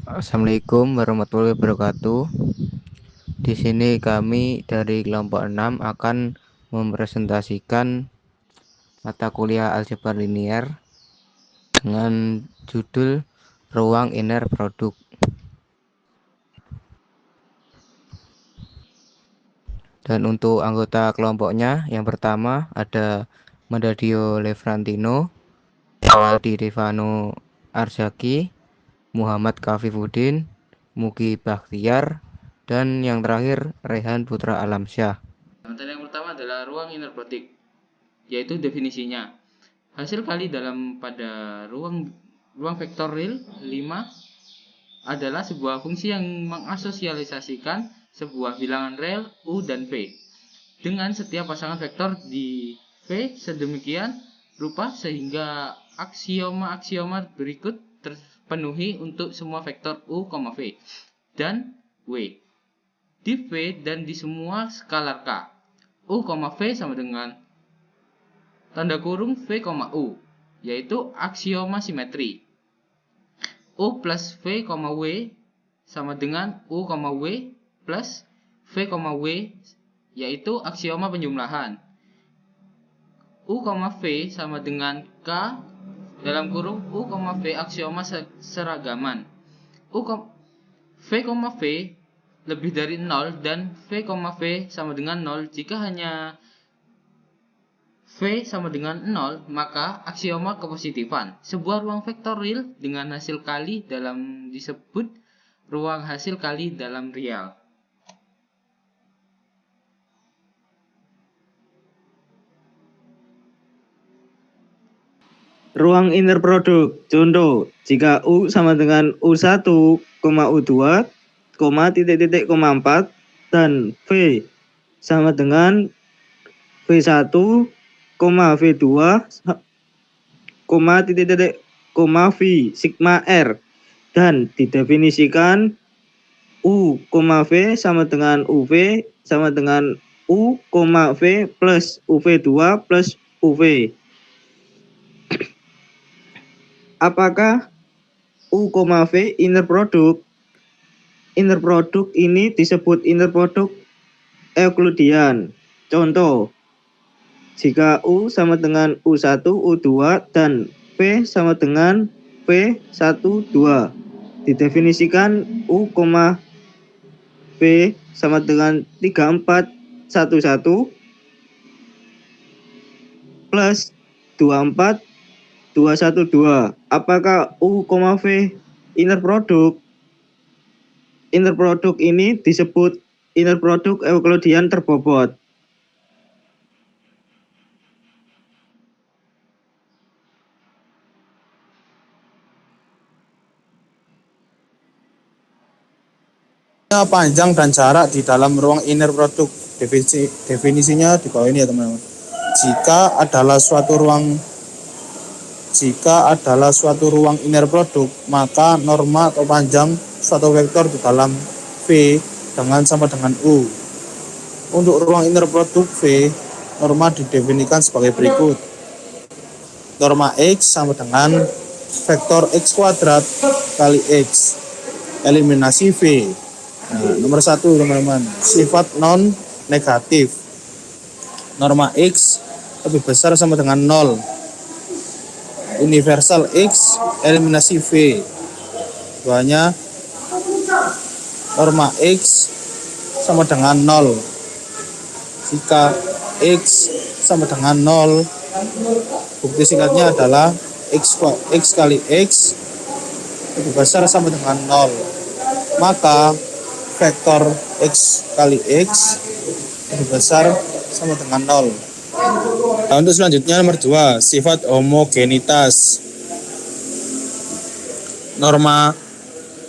Assalamualaikum warahmatullahi wabarakatuh. Di sini kami dari kelompok 6 akan mempresentasikan mata kuliah aljabar linier dengan judul Ruang Inner Produk. Dan untuk anggota kelompoknya, yang pertama ada Mandadio Lefrantino, Aldi Rifano Arzaki, Muhammad Kafifuddin, Mugi Bakhtiar, dan yang terakhir Rehan Putra Alamsyah. Materi yang pertama adalah ruang inner product, yaitu definisinya. Hasil kali pada ruang vektor real 5 adalah sebuah fungsi yang mengasosialisasikan sebuah bilangan real U dan V dengan setiap pasangan vektor di V sedemikian rupa sehingga aksioma-aksioma berikut terpenuhi untuk semua vektor U, V dan W di V dan di semua skalar K. U, V sama dengan tanda kurung V, U, yaitu aksioma simetri. U plus V, W sama dengan U, W plus V, W, yaitu aksioma penjumlahan. U, V sama dengan K dalam kurung U, V aksioma seragaman. V, V lebih dari 0 dan V, V sama dengan 0 jika hanya V sama dengan 0, maka aksioma kepositifan. Sebuah ruang vektor real dengan hasil kali disebut ruang hasil kali dalam real. Ruang inner produk. Contoh, jika U sama dengan U1, U2, titik-titik, 4 dan V sama dengan V1, V2, titik-titik, V sigma R dan didefinisikan U, V sama dengan UV sama dengan U, V plus UV2 plus UV. Apakah U, V inner produk? Inner produk ini disebut inner produk Euclidean. Contoh, jika U sama dengan U1, U2 dan V sama dengan V1, 2. Didefinisikan U, V sama dengan 3, 4, 1, 1 plus 2, 4, 2, 1, 2. Apakah U, V inner produk? Inner produk ini disebut inner produk Euclidean terbobot. Panjang dan jarak di dalam ruang inner produk. Definisinya di bawah ini ya teman-teman. Jika adalah suatu ruang inner produk, maka norma atau panjang suatu vektor di dalam V sama dengan U. Untuk ruang inner produk V, norma didefinisikan sebagai berikut. Norma X sama dengan vektor X kuadrat kali X. Eliminasi V. Nah, nomor 1 teman-teman, sifat non negatif. Norma X lebih besar sama dengan 0. Universal X, eliminasi V. Keduanya, norma X sama dengan 0. Jika X sama dengan 0, bukti singkatnya adalah X kali X lebih besar sama dengan 0. Maka vektor X kali X lebih besar sama dengan 0. Nah, untuk selanjutnya nomor 2, sifat homogenitas. Norma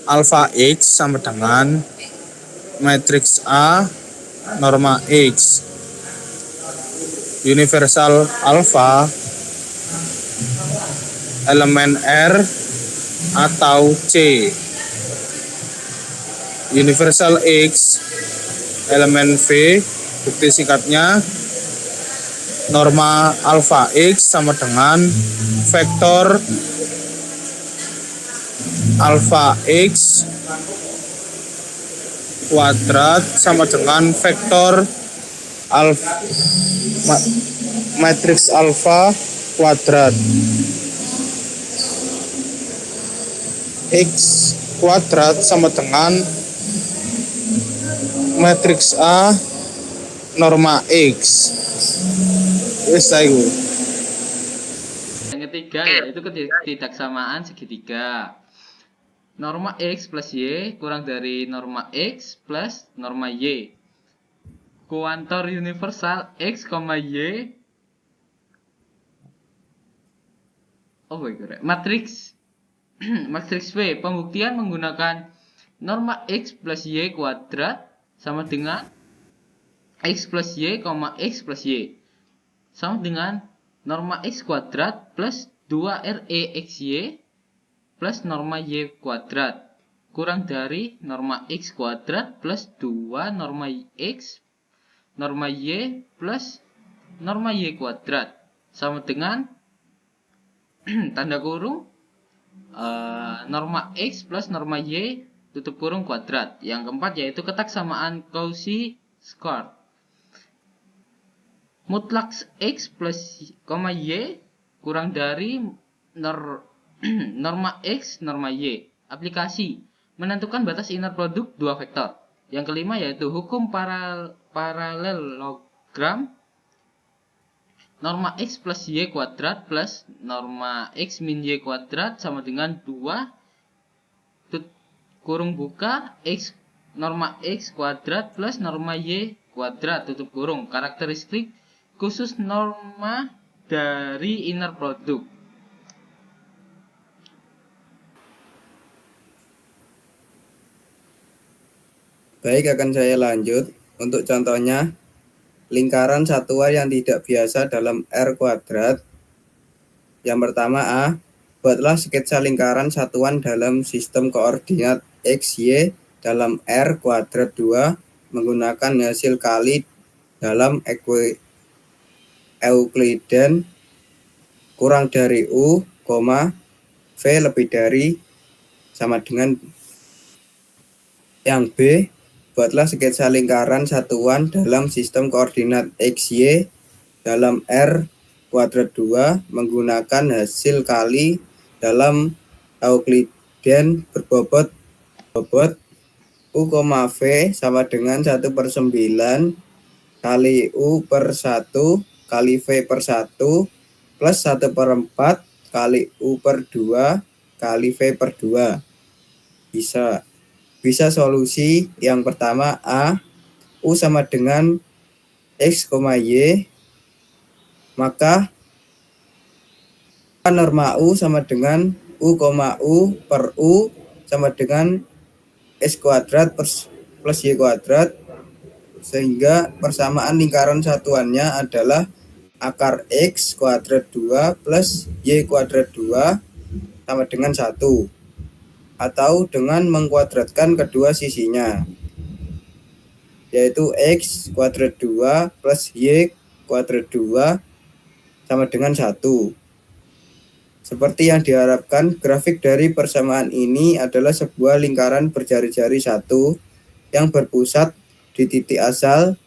alfa X sama dengan matriks A norma X. Universal alfa elemen R atau C. Universal X elemen V, bukti singkatnya norma alfa X sama dengan vektor alfa X kuadrat sama dengan vektor matriks alfa kuadrat. X kuadrat sama dengan matriks A norma X. Wis iku. Yang ketiga yaitu ketidaksamaan segitiga. Norma X plus Y kurang dari norma X plus norma Y. Kuantor universal X, Y. Oh my god. Matriks matriks V. Pembuktian menggunakan norma X plus Y kuadrat sama dengan X plus Y, X plus Y sama dengan norma X kuadrat plus 2ReXY plus norma Y kuadrat kurang dari norma X kuadrat plus 2 norma X norma Y plus norma Y kuadrat sama dengan tanda kurung norma X plus norma Y tutup kurung kuadrat. Yang keempat yaitu ketaksamaan Cauchy squared. Mutlak X plus, Y kurang dari norma X, norma Y. Aplikasi menentukan batas inner product dua vektor. Yang kelima yaitu hukum paralelogram. Norma X plus Y kuadrat plus norma X min Y kuadrat sama dengan 2 kurung buka X norma X kuadrat plus norma Y kuadrat tutup kurung. Karakteristik khusus norma dari inner product. Baik, akan saya lanjut. Untuk contohnya, lingkaran satuan yang tidak biasa dalam R kuadrat. Yang pertama A, buatlah sketsa lingkaran satuan dalam sistem koordinat X, Y dalam R kuadrat 2 menggunakan hasil kali dalam Euclidean kurang dari U, V lebih dari sama dengan. Yang B, buatlah sketsa lingkaran satuan dalam sistem koordinat X, Y dalam R kuadrat 2 menggunakan hasil kali dalam Euclidean berbobot U, V sama dengan 1/9 kali U per 1 kali V per 1 plus 1/4 kali U per 2 kali V per 2. Bisa solusi yang pertama A, U sama dengan X, Y, maka norma U sama dengan U, per U sama dengan X kuadrat plus Y kuadrat, sehingga persamaan lingkaran satuannya adalah akar X kuadrat 2 plus Y kuadrat 2 sama dengan 1. Atau dengan mengkuadratkan kedua sisinya, yaitu X kuadrat 2 plus Y kuadrat 2 sama dengan 1. Seperti yang diharapkan, grafik dari persamaan ini adalah sebuah lingkaran berjari-jari 1 yang berpusat di titik asal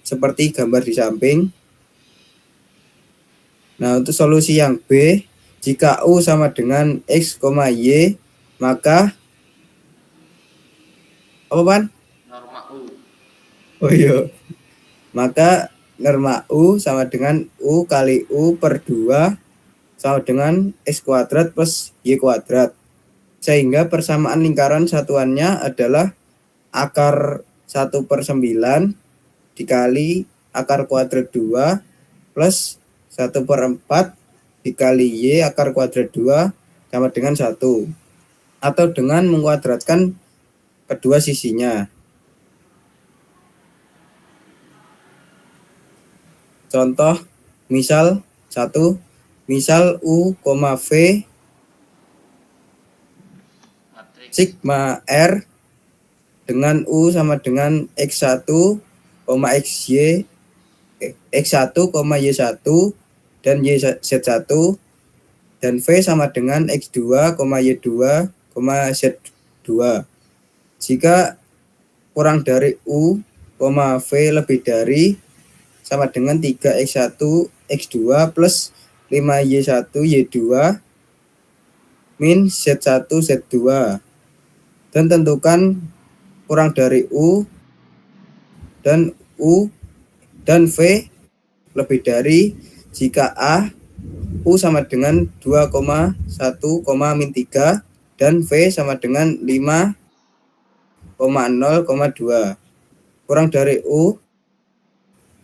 seperti gambar di samping. Nah, untuk solusi yang B, jika U sama dengan X, Y, maka apa, Pan? Norma U. Oh iya. Maka norma U sama dengan U kali U per 2 sama dengan X kuadrat plus Y kuadrat. Sehingga persamaan lingkaran satuannya adalah akar 1/9 dikali akar kuadrat 2 plus 1/4 dikali Y akar kuadrat 2 sama dengan 1. Atau dengan mengkuadratkan kedua sisinya. Contoh misal 1, misal U, V sigma R dengan U sama dengan X1, XY, X1, Y1 dan YZ1, dan V sama dengan X2, Y2, Z2. Jika kurang dari U, V lebih dari sama dengan 3X1 X2 plus 5Y1 Y2 min Z1 Z2. Dan tentukan kurang dari U dan V lebih dari jika A U sama dengan 2,1, min 3 dan V sama dengan 5,0,2. Kurang dari U,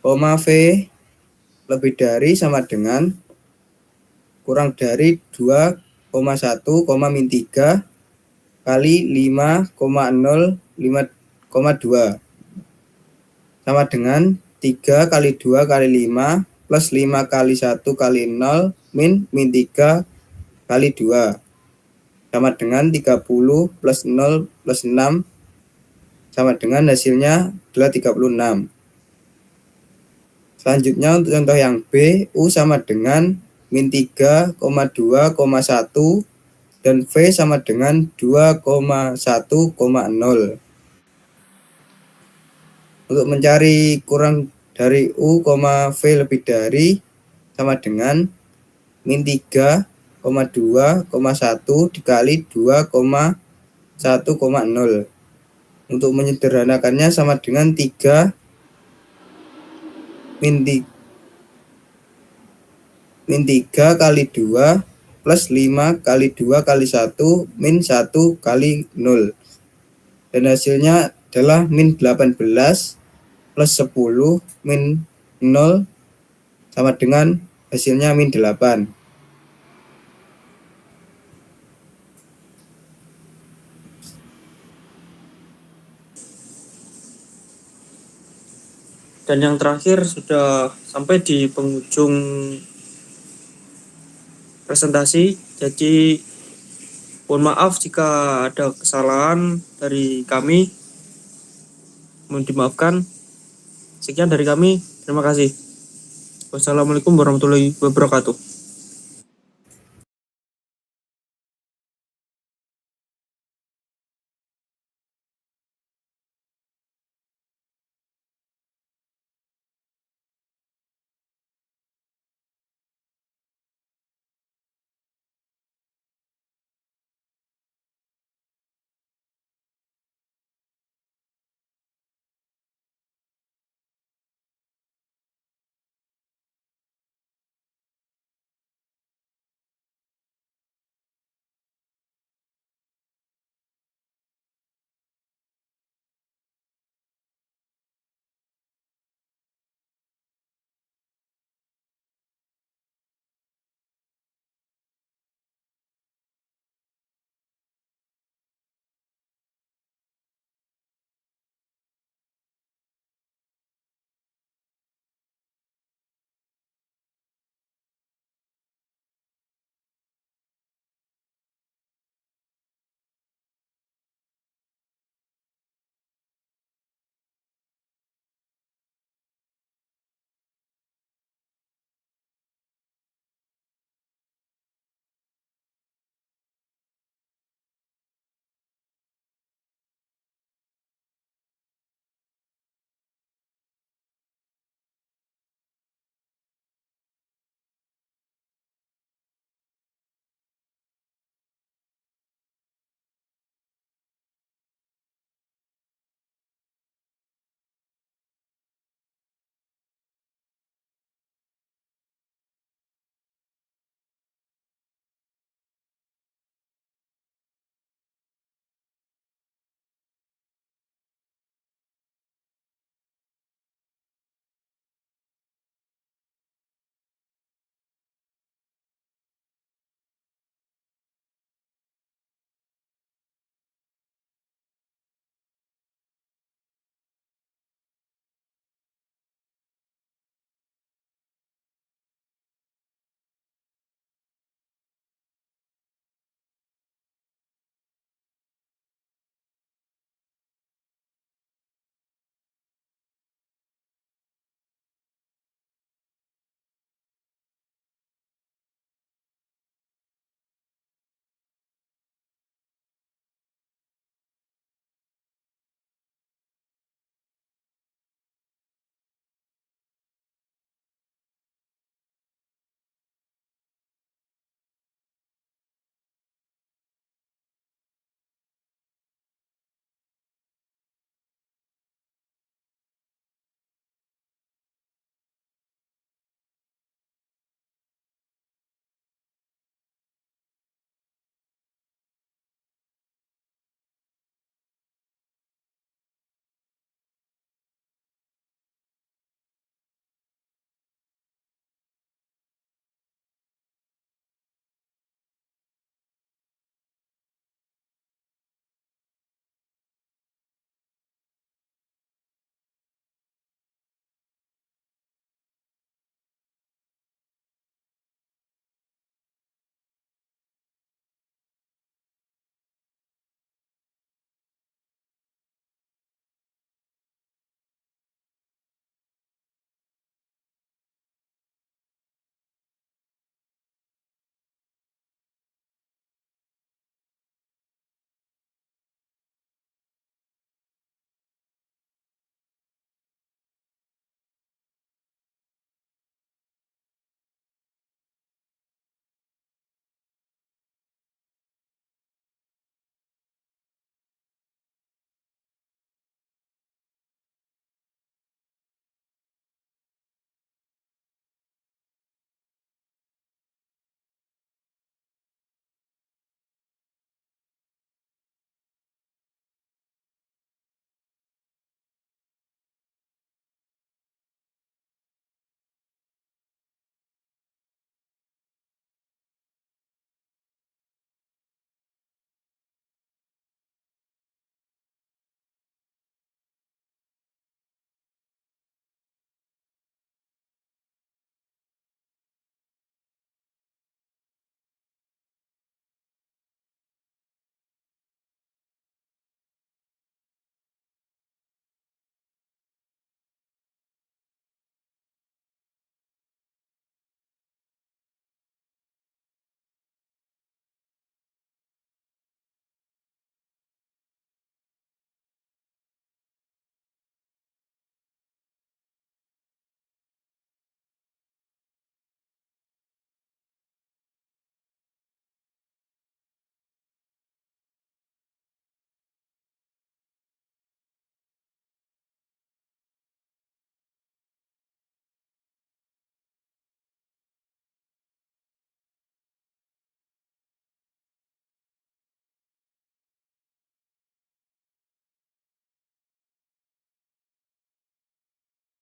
V lebih dari sama dengan kurang dari 2,1, min 3 kali 5,0,5,2 sama dengan 3 kali 2 kali 5 plus 5 kali 1 kali 0 min 3 kali 2 sama dengan 30 plus 0 plus 6 sama dengan hasilnya adalah 36. Selanjutnya untuk contoh yang B, U sama dengan min 3,2,1 dan V sama dengan 2,1,0. Untuk mencari kurang dari U, V lebih dari sama dengan min 3,2,1 dikali 2,1,0. Untuk menyederhanakannya sama dengan 3 min 3 kali 2 plus 5 kali 2 kali 1 min 1 kali 0. Dan hasilnya adalah min 18 plus 10 min 0 sama dengan hasilnya min 8. Dan yang terakhir sudah sampai di penghujung presentasi. Jadi mohon maaf jika ada kesalahan dari kami. Mohon dimaafkan. Sekian dari kami. Terima kasih. Wassalamualaikum warahmatullahi wabarakatuh.